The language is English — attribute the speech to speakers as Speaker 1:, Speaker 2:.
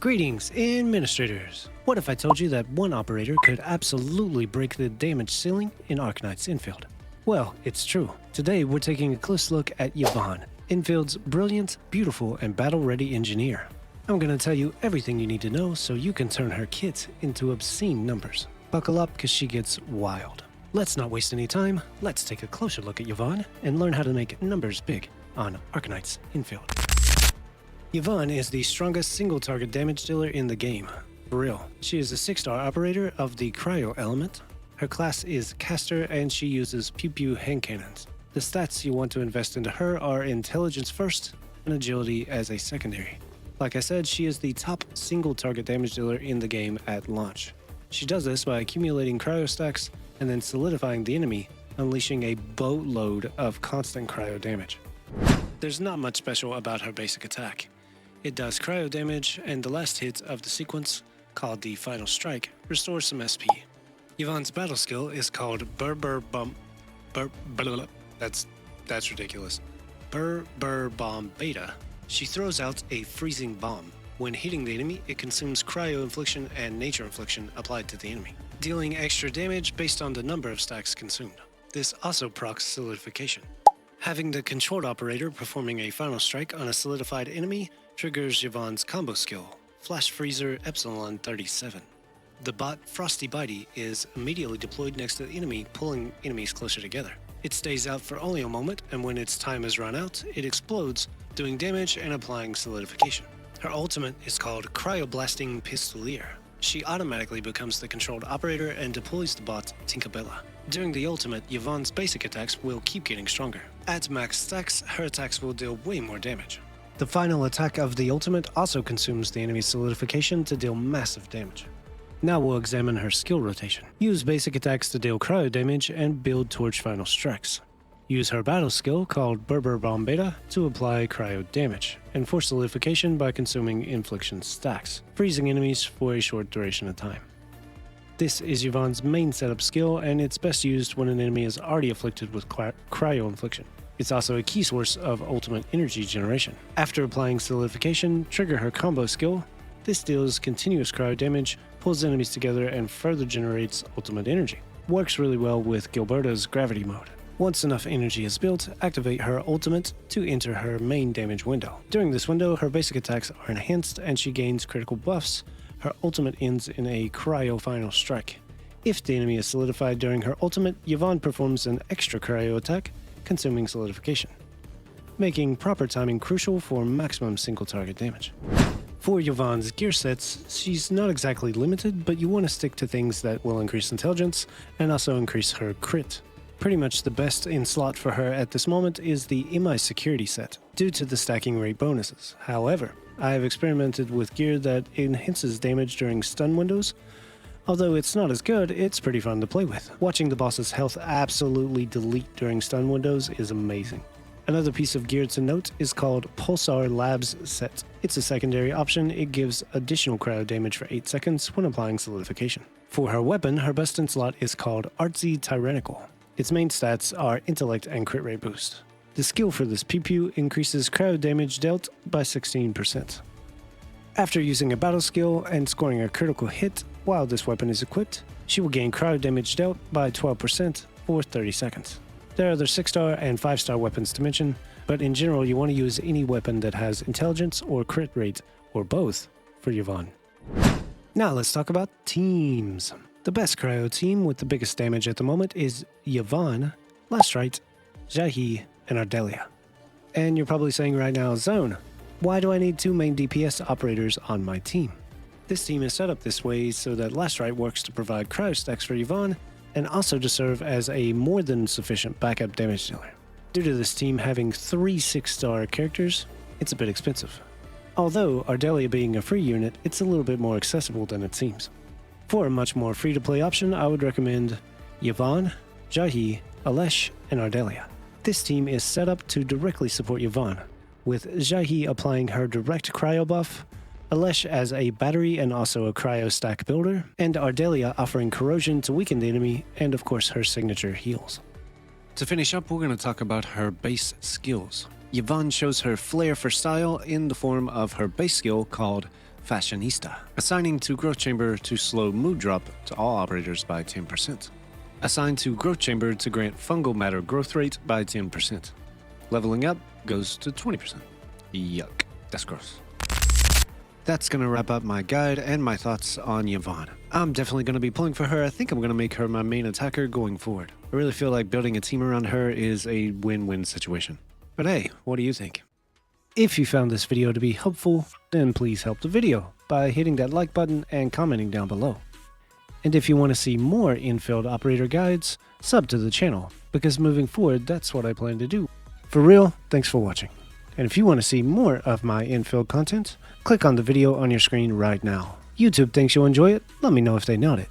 Speaker 1: Greetings, administrators! What if I told you that one operator could absolutely break the damage ceiling in Arknights Endfield? Well, it's true. Today we're taking a close look at Yvonne, Enfield's brilliant, beautiful, and battle-ready engineer. I'm gonna tell you everything you need to know so you can turn her kit into obscene numbers. Buckle up, cause she gets wild. Let's not waste any time, let's take a closer look at Yvonne and learn how to make numbers big on Arknights Endfield. Yvonne is the strongest single-target damage dealer in the game. For real. She is a 6-star operator of the Cryo element. Her class is Caster and she uses pew-pew hand cannons. The stats you want to invest into her are Intelligence first and Agility as a secondary. Like I said, she is the top single-target damage dealer in the game at launch. She does this by accumulating cryo stacks and then solidifying the enemy, unleashing a boatload of constant cryo damage. There's not much special about her basic attack. It does cryo damage, and the last hit of the sequence, called the Final Strike, restores some SP. Yvonne's battle skill is called That's ridiculous. Bomb Beta. She throws out a freezing bomb. When hitting the enemy, it consumes cryo infliction and nature infliction applied to the enemy, dealing extra damage based on the number of stacks consumed. This also procs solidification. Having the controlled operator performing a final strike on a solidified enemy triggers Yvonne's combo skill, Flash Freezer Epsilon 37. The bot Frosty Bitey is immediately deployed next to the enemy, pulling enemies closer together. It stays out for only a moment, and when its time is run out, it explodes, doing damage and applying solidification. Her ultimate is called Cryoblasting Pistolier. She automatically becomes the controlled operator and deploys the bot Tinkerbella. During the ultimate, Yvonne's basic attacks will keep getting stronger. At max stacks, her attacks will deal way more damage. The final attack of the ultimate also consumes the enemy's solidification to deal massive damage. Now we'll examine her skill rotation. Use basic attacks to deal cryo damage and build towards final strikes. Use her battle skill called Bomb Beta to apply cryo damage, and force solidification by consuming infliction stacks, freezing enemies for a short duration of time. This is Yvonne's main setup skill, and it's best used when an enemy is already afflicted with cryo infliction. It's also a key source of ultimate energy generation. After applying solidification, trigger her combo skill. This deals continuous cryo damage, pulls enemies together, and further generates ultimate energy. Works really well with Gilberta's gravity mode. Once enough energy is built, activate her ultimate to enter her main damage window. During this window, her basic attacks are enhanced and she gains critical buffs. Her ultimate ends in a cryo final strike. If the enemy is solidified during her ultimate, Yvonne performs an extra cryo attack, consuming solidification, making proper timing crucial for maximum single target damage. For Yvonne's gear sets, she's not exactly limited, but you want to stick to things that will increase intelligence and also increase her crit. Pretty much the best in slot for her at this moment is the MI security set, due to the stacking rate bonuses. However, I have experimented with gear that enhances damage during stun windows. Although it's not as good, it's pretty fun to play with. Watching the boss's health absolutely delete during stun windows is amazing. Another piece of gear to note is called Pulsar Labs Set. It's a secondary option. It gives additional cryo damage for 8 seconds when applying solidification. For her weapon, her best in slot is called Artsy Tyrannical. Its main stats are intellect and crit rate boost. The skill for this pew-pew increases cryo damage dealt by 16%. After using a battle skill and scoring a critical hit while this weapon is equipped, she will gain cryo damage dealt by 12% for 30 seconds. There are other 6-star and 5-star weapons to mention, but in general you want to use any weapon that has intelligence or crit rate, or both, for Yvonne. Now let's talk about teams. The best cryo team with the biggest damage at the moment is Yvonne, Lastrite, Jahi, and Ardelia. And you're probably saying right now, Zone, why do I need 2 main DPS operators on my team? This team is set up this way so that Lastrite works to provide cryo stacks for Yvonne, and also to serve as a more than sufficient backup damage dealer. Due to this team having 3 6-star characters, it's a bit expensive. Although Ardelia being a free unit, it's a little bit more accessible than it seems. For a much more free-to-play option, I would recommend Yvonne, Jahi, Alesh, and Ardelia. This team is set up to directly support Yvonne, with Jahi applying her direct cryo buff, Alesh as a battery and also a cryo stack builder, and Ardelia offering corrosion to weaken the enemy, and of course her signature heals. To finish up, we're going to talk about her base skills. Yvonne shows her flair for style in the form of her base skill called Fashionista. Assigning to Growth Chamber to slow mood drop to all operators by 10%. Assigned to Growth Chamber to grant fungal matter growth rate by 10%. Leveling up goes to 20%. Yuck, that's gross. That's going to wrap up my guide and my thoughts on Yvonne. I'm definitely going to be pulling for her. I think I'm going to make her my main attacker going forward. I really feel like building a team around her is a win-win situation. But hey, what do you think? If you found this video to be helpful, then please help the video by hitting that like button and commenting down below. And if you want to see more Endfield Operator Guides, sub to the channel, because moving forward, that's what I plan to do. For real, thanks for watching. And if you want to see more of my Endfield content, click on the video on your screen right now. YouTube thinks you'll enjoy it, let me know if they note it.